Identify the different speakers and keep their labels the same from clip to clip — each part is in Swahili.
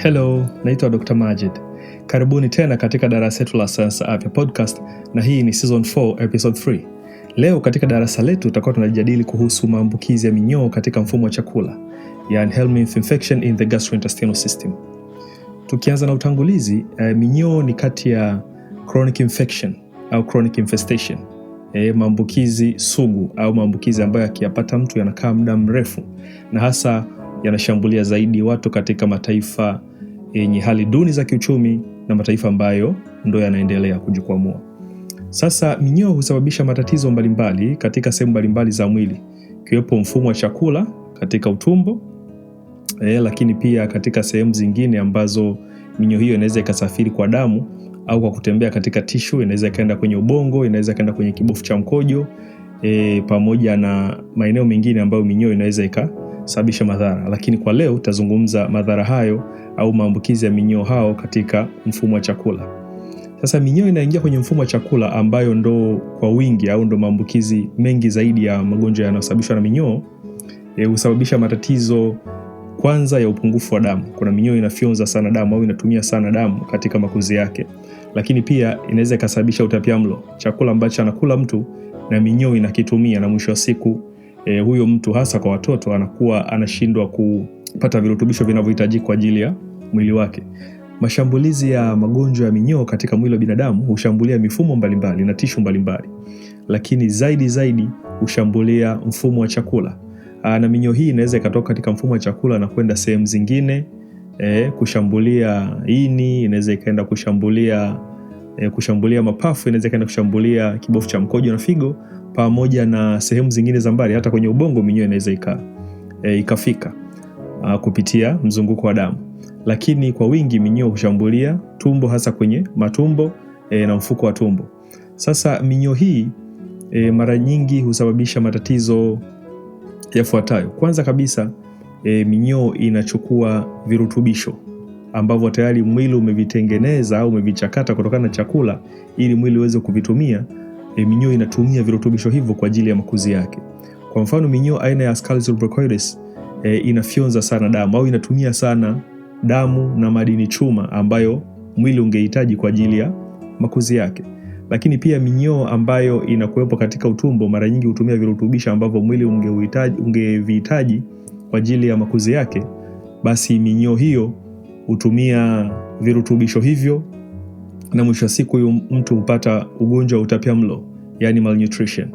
Speaker 1: Hello, naitwa Dr. Majid. Karibuni tena katika darasa letu la Sayansi Afya Podcast, na hii ni Season 4, Episode 3. Leo katika darasa letu tutakuwa tunajadili kuhusu maambukizi ya minyoo katika mfumo wa chakula, yani Helminth infection in the gastrointestinal system. Tukianza na utangulizi, minyoo ni kati ya chronic infection au chronic infestation. Maambukizi sugu au maambukizi ambayo yakiyapata mtu yanakaa muda mrefu, na hasa yanashambulia zaidi watu katika mataifa yenye hali duni za kiuchumi na mataifa ambayo ndo yanaendelea kujikwamua. Sasa minyoo husababisha matatizo mbalimbali katika sehemu mbalimbali za mwili, kiwepo mfumo wa chakula katika utumbo, lakini pia katika sehemu zingine ambazo minyoo hiyo inaweza ikasafiri kwa damu au kwa kutembea katika tishu, inaweza ikaenda kwenye ubongo, inaweza ikaenda kwenye kibofu cha mkojo, pamoja na maeneo mengine ambayo minyoo inaweza ikasababisha madhara. Lakini kwa leo tutazungumza madhara hayo au maambukizi ya minyoo hao katika mfumo wa chakula. Sasa minyoo inaingia kwenye mfumo wa chakula ambayo ndo kwa wingi au ndo maambukizi mengi zaidi ya magonjwa yanayosababishwa na minyoo. Husababisha matatizo kwanza ya upungufu wa damu. Kuna minyoo inafyonza sana damu au inatumia sana damu katika makuzi yake. Lakini pia inaweza ikasababisha utapiamlo, chakula ambacho anakula mtu na minyoo inakitumia, na mwisho wa siku huyo mtu, hasa kwa watoto, anakuwa anashindwa kupata virutubisho vinavyohitajika kwa ajili ya mwili wake. Mashambulizi ya magonjwa ya minyoo katika mwili wa binadamu hushambulia mifumo mbalimbali na tishu mbalimbali, lakini zaidi hushambulia mfumo wa chakula. Na minyoo hii inaweza ikatoka katika mfumo wa chakula na kwenda sehemu zingine, kushambulia ini, inaweza ikaenda kushambulia mapafu, inaweza ikaenda kushambulia kibofu cha mkojo na figo, pamoja na sehemu zingine za mbali. Hata kwenye ubongo minyoo inaweza ikafika kupitia mzunguko wa damu. Lakini kwa wingi minyoo hushambulia tumbo, hasa kwenye matumbo na mfuko wa tumbo. Sasa minyoo hii mara nyingi husababisha matatizo yafuatayo. Kwanza kabisa, minyoo inachukua virutubisho ambavyo tayari mwili umevitengeneza au umevichakata kutokana na chakula ili mwili uweze kuvitumia. Minyoo inatumia virutubisho hivyo kwa ajili ya makuzi yake. Kwa mfano, minyoo aina ya Ascaris eubrocoides inafyonza sana damu au inatumia sana damu na madini chuma ambayo mwili ungehitaji kwa ajili ya makuzi yake. Lakini pia minyoo ambayo inakuwepo katika utumbo mara nyingi hutumia virutubisho ambavyo mwili ungevihitaji kwa ajili ya makuzi yake. Basi minyoo hiyo hutumia virutubisho hivyo, na mwisho wa siku huyo mtu hupata ugonjwa wa utapiamlo, yani malnutrition.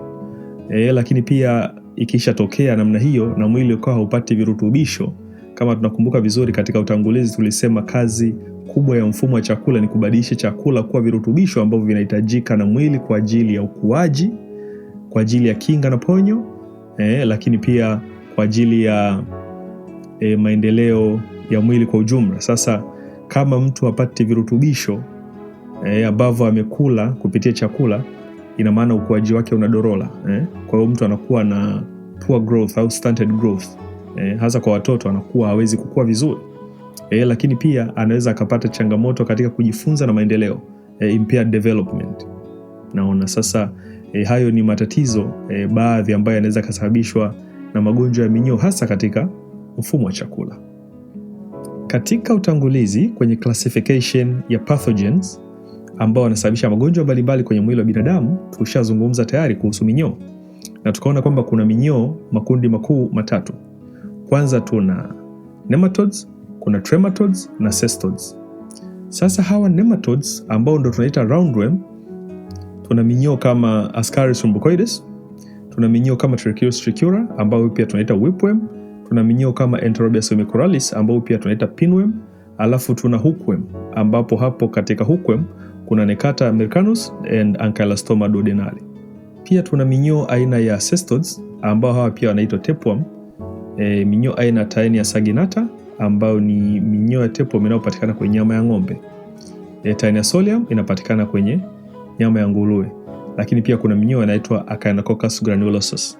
Speaker 1: Lakini pia ikishatokea namna hiyo na mwili ukawa haupati virutubisho, kama tunakumbuka vizuri katika utangulizi tulisema kazi kubwa ya mfumo wa chakula ni kubadilisha chakula kuwa virutubisho ambavyo vinahitajika na mwili kwa ajili ya ukuaji, kwa ajili ya kinga na ponyo, lakini pia kwa ajili ya maendeleo ya mwili kwa ujumla. Sasa kama mtu hapati virutubisho ambavyo amekula kupitia chakula, ina maana ukuaji wake unadorola. Kwa hiyo mtu anakuwa na poor growth au stunted growth. Hasa kwa watoto anakuwa hawezi kukua vizuri. Lakini pia anaweza akapata changamoto katika kujifunza na maendeleo, impaired development. Naona sasa hayo ni matatizo baadhi ambayo yanaweza kusababishwa na magonjwa ya minyoo, hasa katika mfumo wa chakula. Katika utangulizi kwenye classification ya pathogens ambao wanasababisha magonjwa mbalimbali kwenye mwili wa binadamu, tushazungumza tayari kuhusu minyoo na tukaona kwamba kuna minyoo makundi makuu matatu. Kwanza tuna nematodes, kuna trematodes na cestodes. Sasa hawa nematodes ambao ndo tunaita roundworm, tuna minyoo kama Ascaris eubrocoides, tuna minyoo kama Trichuris trichiura ambao pia tunaita whipworm, tuna minyoo kama Enterobius oomycorrhalis ambao pia tunaita pinworm, alafu tuna hookworm ambapo hapo katika hookworm kuna Necata americanus and Ankylostoma duodenale. Pia tuna minyoo aina ya cestodes ambao hawa pia wanaitwa tapeworm, minyoo aina Taenia saginata ambao ni minyoo ya tapeworm inayopatikana kwenye nyama ya ng'ombe. Taenia solium inapatikana kwenye nyama ya nguruwe. Lakini pia kuna minyoo inaitwa Echinococcus granulosus.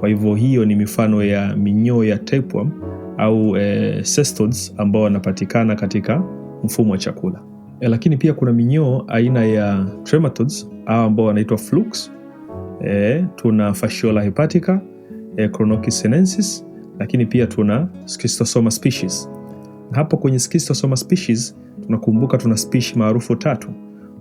Speaker 1: Kwa hivyo hiyo ni mifano ya minyoo ya tapeworm au cestodes ambao wanapatikana katika mfumo wa chakula. Lakini pia kuna minyoo aina ya trematodes ambao wanaitwa flukes. Tuna Fasciola hepatica, Cronocys sinensis, lakini pia tuna Schistosoma species. Hapo kwenye Schistosoma species tunakumbuka tuna species maarufu 3.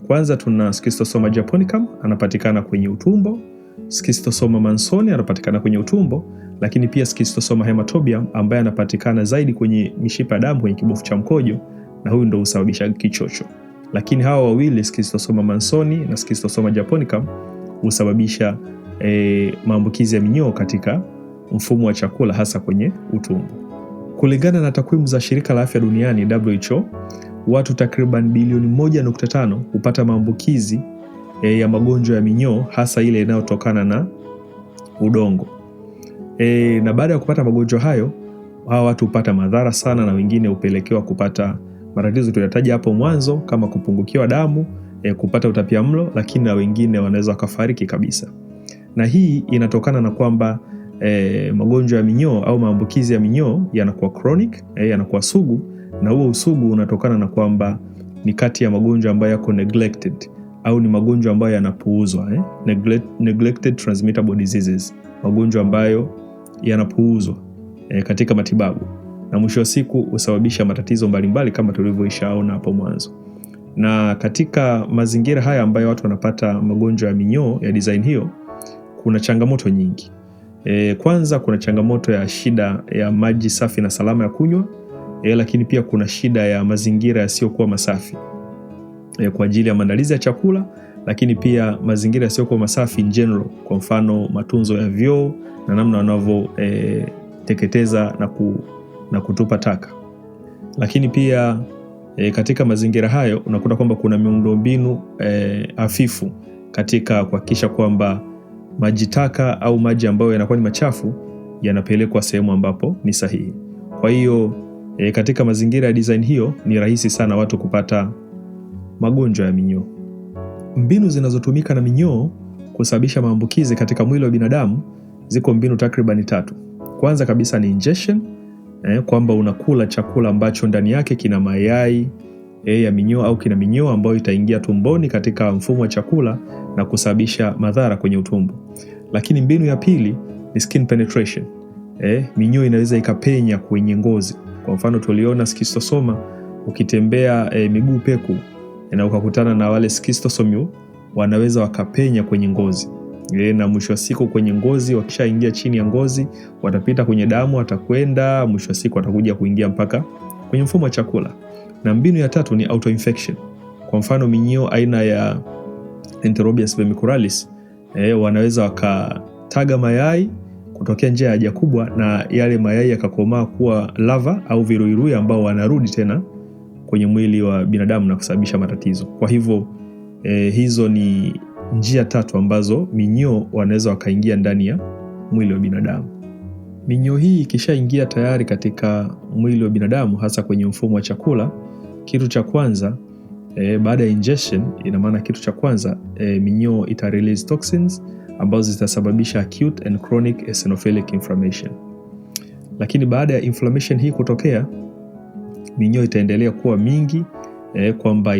Speaker 1: Kwanza tuna Schistosoma japonicum, anapatikana kwenye utumbo. Schistosoma mansoni anapatikana kwenye utumbo, lakini pia Schistosoma hematobium ambaye anapatikana zaidi kwenye mishipa ya damu kwenye kibofu cha mkojo, na huyu ndio husababisha kichocho. Lakini hawa wawili Schistosoma mansoni na Schistosoma japonicum husababisha maambukizi ya minyoo katika mfumo wa chakula, hasa kwenye utumbo. Kulingana na takwimu za Shirika la Afya Duniani WHO, watu takriban bilioni 1.5 hupata maambukizi ya magonjwa ya minyoo, hasa ile inayotokana na udongo. Na baada ya kupata magonjwa hayo, hawa watu hupata madhara sana, na wengine hupelekewa kupata matatizo tuliyataja hapo mwanzo kama kupungukiwa damu, kupata utapiamlo, lakini na wengine wanaweza kufariki kabisa. Na hii inatokana na kwamba magonjwa ya minyoo au maambukizi ya minyoo yanakuwa chronic, yanakuwa sugu, na huo usugu unatokana na kwamba ni kati ya magonjwa ambayo yako neglected au ni magonjwa ambayo yanapuuzwa, neglected transmittable diseases, magonjwa ambayo yanapuuzwa katika matibabu, na mwisho wa siku husababisha matatizo mbalimbali kama tulivyoishaona hapo mwanzo. Na katika mazingira haya ambayo watu wanapata magonjwa ya minyoo ya design hiyo, kuna changamoto nyingi. Kwanza kuna changamoto ya shida ya maji safi na salama ya kunywa, lakini pia kuna shida ya mazingira yasiyokuwa masafi kwa ajili ya maandalizi ya chakula, lakini pia mazingira yasiyokuwa masafi in general, kwa mfano matunzo ya vyoo na namna wanavyo teketeza na kutupa taka. Lakini pia katika mazingira hayo unakuta kwamba kuna miundombinu hafifu katika kuhakikisha kwamba maji taka au maji ambayo yanakuwa ni machafu yanapelekwa sehemu ambapo ni sahihi. Kwa hiyo katika mazingira ya design hiyo ni rahisi sana watu kupata magonjwa ya minyoo. Mbinu zinazotumika na minyoo kusababisha maambukizi katika mwili wa binadamu ziko mbinu takriban 3. Kwanza kabisa ni ingestion, kwamba unakula chakula ambacho ndani yake kina mayai ya minyoo au kina minyoo ambayo itaingia tumboni katika mfumo wa chakula na kusababisha madhara kwenye utumbo. Lakini mbinu ya pili ni skin penetration. Minyoo inaweza ikapenya kwenye ngozi. Kwa mfano tuliona Schistosoma, ukitembea miguu peku na ukakutana na wale Schistosomi, wanaweza wakapenya kwenye ngozi. Na mwisho wa siku kwenye ngozi, wakishaingia chini ya ngozi, watapita kwenye damu, watakwenda, mwisho wa siku watakuja kuingia mpaka kwenye mfumo wa chakula. Na mbinu ya tatu ni autoinfection. Kwa mfano minyoo aina ya Enterobius vermicularis wanaweza wakataga mayai kutokea njia ya haja kubwa, na yale mayai yakakomaa kuwa lava au viruirui ambao wanarudi tena kwenye mwili wa binadamu na kusababisha matatizo. Kwa hivyo hizo ni njia 3 ambazo minyoo wanaweza wakaingia ndani ya mwili wa binadamu. Minyoo hii ikishaingia tayari katika mwili wa binadamu, hasa kwenye mfumo wa chakula, kitu cha kwanza baada ya ingestion, ina maana kitu cha kwanza minyoo ita release toxins ambazo zitasababisha acute and chronic eosinophilic inflammation. Lakini baada ya inflammation hii kutokea, minyoo itaendelea kuwa mingi, kwamba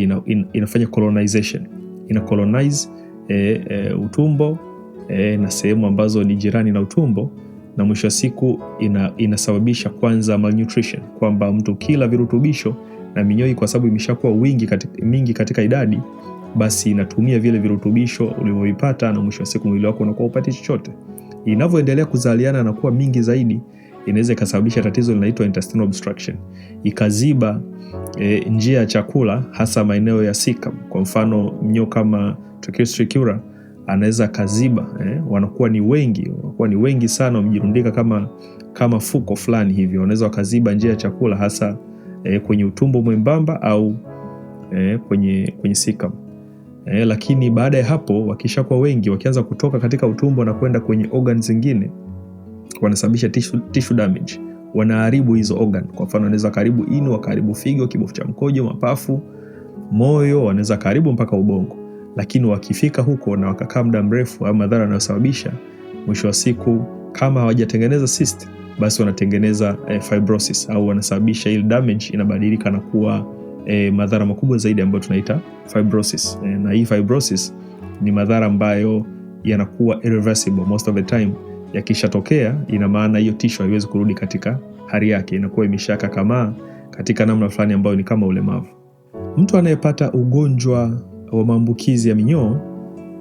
Speaker 1: inafanya colonization, ina colonize utumbo na sehemu ambazo ni jirani na utumbo, na mwisho wa siku inasababisha kwanza malnutrition, kwamba mtu kila virutubisho, na minyoo kwa sababu imeshakuwa mingi katika idadi, basi inatumia vile virutubisho ulivyopata, na mwisho wa siku mwili wako unakuwa upati chochote. Inavyoendelea kuzaliana na kuwa mingi zaidi, inaweza ikasababisha tatizo linaloitwa intestinal obstruction, ikaziba njia ya chakula, hasa maeneo ya cecum. Kwa mfano mnyoo kama Tracheus tricura anaweza kaziba, wanakuwa ni wengi sana, wamejirundika kama fuko fulani hivyo, wanaweza wakaziba njia ya chakula, hasa kwenye utumbo mwembamba au kwenye cecum. Lakini baada ya hapo, wakishakuwa wengi, wakianza kutoka katika utumbo na kwenda kwenye organ zingine, wanasababisha tissue damage, wanaharibu hizo organ. Kwa mfano wanaweza karibu ini, wakaribu figo, kibofu cha mkojo, mapafu, moyo, wanaweza karibu mpaka ubongo. Lakini wakifika huko na wakakaa muda mrefu, au madhara yanayosababisha, mwisho wa siku kama hawajatengeneza cyst, basi wanatengeneza fibrosis, au wanasababisha ile damage inabadilika na kuwa madhara makubwa zaidi ambayo tunaita fibrosis. Na hii fibrosis ni madhara ambayo yanakuwa irreversible most of the time. Yakishatokea, ina maana hiyo tissue haiwezi kurudi katika hali yake, inakuwa imeshaka kama, katika namna fulani ambayo ni kama ulemavu. Mtu anayepata ugonjwa wa maambukizi ya minyoo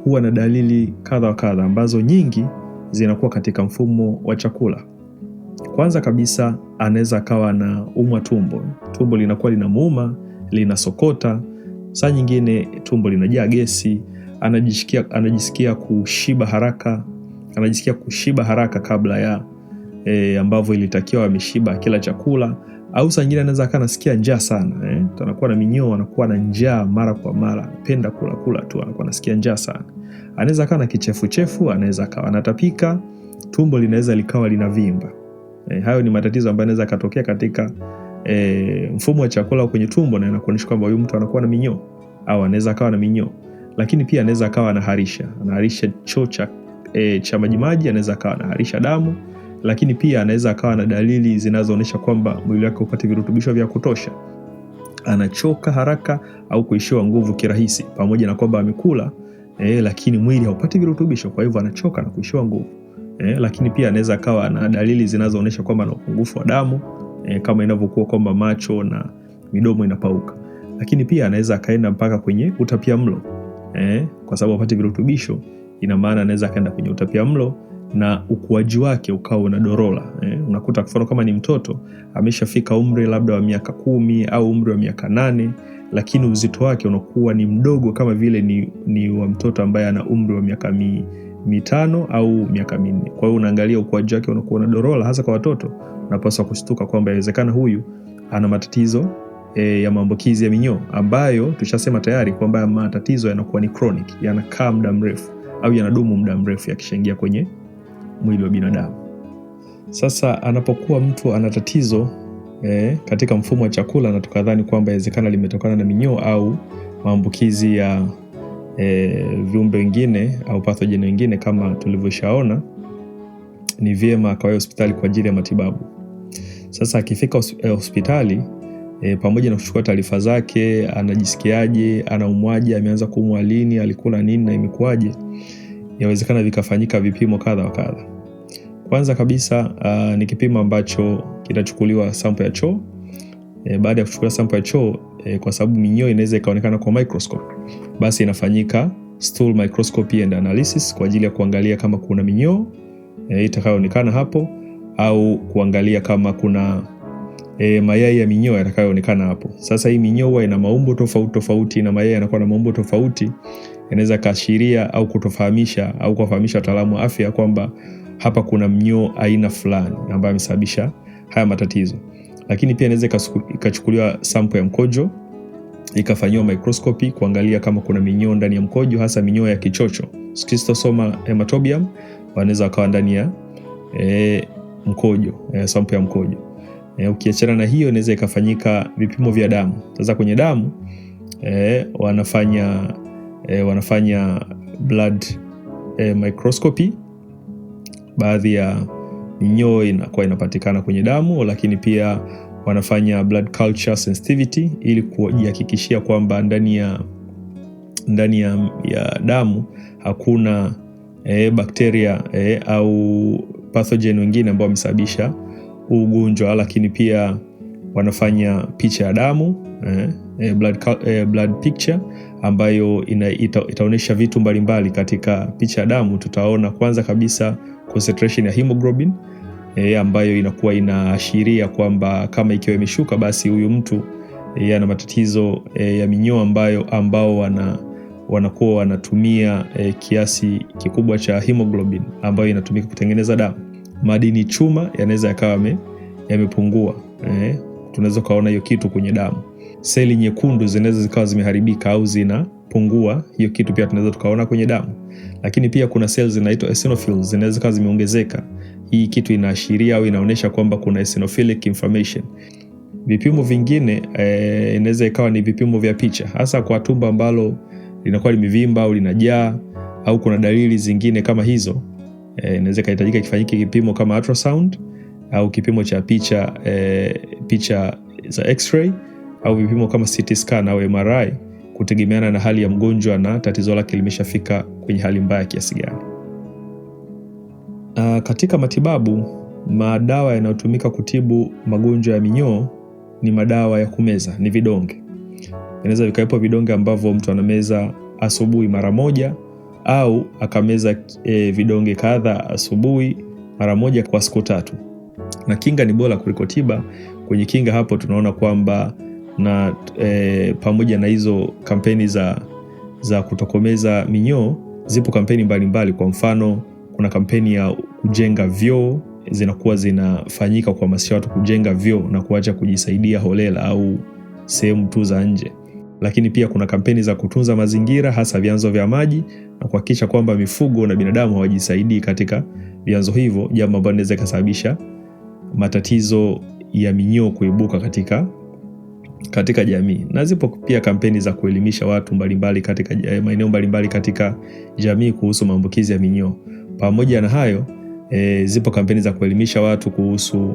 Speaker 1: huwa na dalili kadha wa kadha ambazo nyingi zinakuwa katika mfumo wa chakula. Kwanza kabisa anaweza akawa na umwa tumbo. Tumbo linakuwa linamuuma, linasokota, saa nyingine tumbo linajaa gesi, anajisikia kushiba haraka kabla ya ambavyo ilitakiwa ameshiba kila chakula, au saa nyingine anaweza akawa anasikia njaa sana. Anakuwa na minyoo, anakuwa na njaa mara kwa mara, penda kula tu, anakuwa anasikia njaa sana. Anaweza akawa na kichefuchefu, anaweza akawa anatapika, tumbo linaweza likawa linavimba. Hayo ni matatizo ambayo yanaweza katokea katika mfumo wa chakula kwenye tumbo, na inakuonyesha kwamba huyu mtu anakuwa na minyoo au anaweza akawa na minyoo. Lakini pia anaweza akawa anaharisha choo cha majimaji, anaweza akawa anaharisha damu, lakini pia anaweza akawa na dalili zinazoonyesha kwamba mwili wake upate virutubisho vya kutosha. Anachoka haraka au kuishiwa nguvu kirahisi, pamoja na kwamba amekula lakini mwili haupati virutubisho, kwa hivyo anachoka na kuishiwa nguvu. Lakini pia anaweza akawa na dalili zinazoonyesha kwamba ana upungufu wa damu, kama inavyokuwa kwamba macho na midomo inapauka. Lakini pia anaweza akaenda mpaka kwenye utapiamlo, kwa sababu hapati virutubisho. Ina maana anaweza akaenda kwenye utapiamlo na ukuaji wake ukawa unadorola. Unakuta kwa mfano kama ni mtoto ameshafika umri labda wa miaka 10 au umri wa miaka 8, lakini uzito wake unakuwa ni mdogo kama vile ni wa mtoto ambaye ana umri wa miaka 5 au miaka 4. Kwa hiyo unaangalia ukuaji wake unakuwa unadorola, hasa kwa watoto. Unapaswa kushtuka kwamba inawezekana huyu ana matatizo ya maambukizi ya minyoo, ambayo tushasema tayari kwamba matatizo yanakuwa ni chronic, yanakaa muda mrefu au yanadumu muda mrefu yakishaingia kwenye mwili wa binadamu. Sasa anapokuwa mtu ana tatizo katika mfumo wa chakula, na tukadhani kwamba inawezekana limetokana na minyoo au maambukizi ya viumbe wengine au pathogen wengine kama tulivyoshaona, ni vyema akawahi hospitali kwa ajili ya matibabu. Sasa akifika hospitali, pamoja na kuchukua taarifa zake, anajisikiaje, anaumwaje, ameanza kuumwa lini, alikula nini na imekuaje, yawezekana vikafanyika vipimo kadha wa kadha. Kwanza kabisa ni kipimo ambacho kitachukuliwa sample ya choo. Baada ya kuchukua sample ya choo, kwa sababu minyoo inaweza ikaonekana kwa microscope, basi inafanyika stool microscopy and analysis kwa ajili ya kuangalia kama kuna minyoo itakayoonekana hapo, au kuangalia kama kuna mayai ya minyoo yatakayoonekana hapo. Sasa hii minyoo huwa ina maumbo tofauti tofauti, na mayai yanakuwa na maumbo tofauti, inaweza kaashiria au kutofahamisha au kuwafahamisha wataalamu wa afya kwamba hapa kuna mnyoo aina fulani ambayo amesababisha haya matatizo. Lakini pia inaweza ikachukuliwa sample ya mkojo, ikafanywa microscopy kuangalia kama kuna minyoo ndani ya mkojo, hasa minyoo ya kichocho, Schistosoma hematobium, wanaweza kawa ndani ya mkojo, sample ya mkojo. Ukiachana na hiyo, inaweza ikafanyika vipimo vya damu. Sasa kwenye damu wanafanya blood microscopy. Baadhi ya minyoo inakuwa inapatikana kwenye damu, lakini pia wanafanya blood culture sensitivity ili kujihakikishia kwamba ndani ya damu hakuna bakteria au pathogen wengine ambao wamesababisha ugonjwa. Lakini pia wanafanya picha ya damu, blood picture, ambayo itaonyesha vitu mbalimbali. Katika picha ya damu tutaona kwanza kabisa concentration ya hemoglobin, ambayo inakuwa inaashiria kwamba kama ikiwa imeshuka, basi huyu mtu ana matatizo ya minyoo, ambao wanakuwa wanatumia kiasi kikubwa cha hemoglobin ambayo inatumika kutengeneza damu. Madini chuma yanaweza yakawa yamepungua, tunaweza kaona hiyo kitu kwenye damu. Seli nyekundu zinaweza zikawa zimeharibika au zinapungua, hiyo kitu pia tunaweza tukaona kwenye damu. Lakini pia kuna cells zinaitwa eosinophils, zinaweza kawa zimeongezeka. Hii kitu inaashiria au inaonyesha kwamba kuna eosinophilic inflammation. Vipimo vingine inaweza ikawa ni vipimo vya picha, hasa kwa tumbo ambalo linakuwa limevimba au linajaa, au kuna dalili zingine kama hizo. Inaweza kuhitajika kifanyike kipimo kama ultrasound au kipimo cha picha za x-ray au vipimo kama CT scan au MRI, kutegemeana na hali ya mgonjwa na tatizo lake limeshafika kwenye hali mbaya kiasi gani. Katika matibabu, madawa yanayotumika kutibu magonjwa ya minyoo ni madawa ya kumeza, ni vidonge. Inaweza vikawepo vidonge ambavyo mtu anameza asubuhi mara moja, au akameza vidonge kadha asubuhi mara moja kwa siku 3. Na kinga ni bora kuliko tiba. Kwenye kinga hapo tunaona kwamba na pamoja na hizo kampeni za kutokomeza minyoo, zipo kampeni mbalimbali. Kwa mfano, kuna kampeni ya kujenga vyoo, zinakuwa zinafanyika kuhamasisha watu kujenga vyoo na kuacha kujisaidia holela au sehemu tu za nje. Lakini pia kuna kampeni za kutunza mazingira, hasa vyanzo vya maji, na kuhakikisha kwamba mifugo na binadamu hawajisaidii katika vyanzo hivyo, jambo ambalo linaweza kusababisha matatizo ya minyoo kuibuka katika jamii. Na zipo pia kampeni za kuelimisha watu mbalimbali katika maeneo mbalimbali katika jamii kuhusu maambukizi ya minyoo. Pamoja na hayo, zipo kampeni za kuelimisha watu kuhusu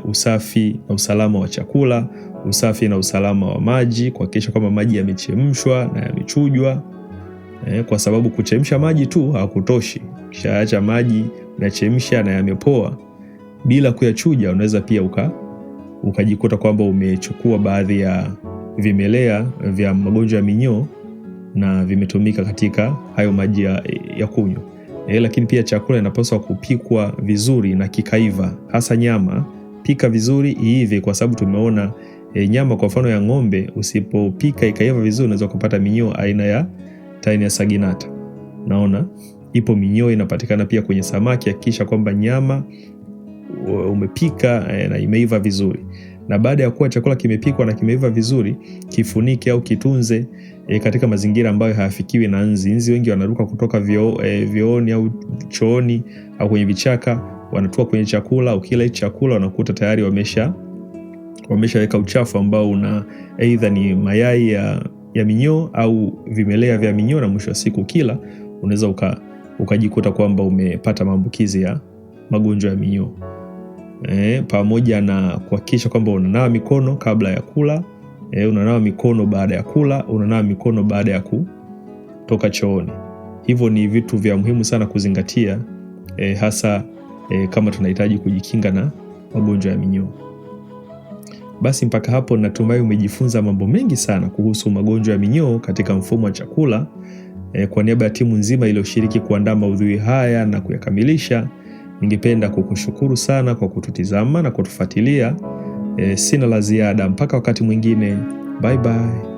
Speaker 1: usafi na usalama wa chakula, usafi na usalama wa maji, kuhakikisha kwamba maji yamechemshwa na yamechujwa. Kwa sababu kuchemsha maji tu hakutoshi. Ukishaacha maji unachemsha na yamepoa bila kuyachuja, unaweza pia ukajikuta kwamba umechukua baadhi ya vimelea vya magonjwa ya minyoo na vimetumika katika hayo maji ya kunywa. Lakini pia chakula inapaswa kupikwa vizuri na kikaiva, hasa nyama. Pika vizuri iive, kwa sababu tumeona nyama kwa mfano ya ng'ombe, usipopika ikaiva vizuri unaweza kupata minyoo aina ya Taenia saginata. Naona ipo minyoo inapatikana pia kwenye samaki. Hakikisha kwamba nyama umepika na imeiva vizuri. Na baada ya kuwa chakula kimepikwa na kimeiva vizuri, kifunike au kitunze katika mazingira ambayo hayafikiwi na nzi. Nzi wengi wanaruka kutoka vyooni au chooni au kwenye vichaka, wanatua kwenye chakula. Ukila hicho chakula unakuta tayari wameshaweka uchafu ambao una aidha ni mayai ya minyoo au vimelea vya minyoo, na mwisho wa siku kila unaweza ukajikuta kwamba umepata maambukizi ya magonjwa ya minyoo. Pamoja na kuhakikisha kwamba unanawa mikono kabla ya kula, unanawa mikono baada ya kula, unanawa mikono baada ya kutoka chooni. Hivyo ni vitu vya muhimu sana kuzingatia, hasa kama tunahitaji kujikinga na magonjwa ya minyoo. Basi mpaka hapo natumai umejifunza mambo mengi sana kuhusu magonjwa ya minyoo katika mfumo wa chakula. Kwa niaba ya timu nzima iliyoshiriki kuandaa maudhui haya na kuyakamilisha, ningependa kukushukuru sana kwa kututizama na kutufuatilia. Sina la ziada mpaka wakati mwingine. Bye bye.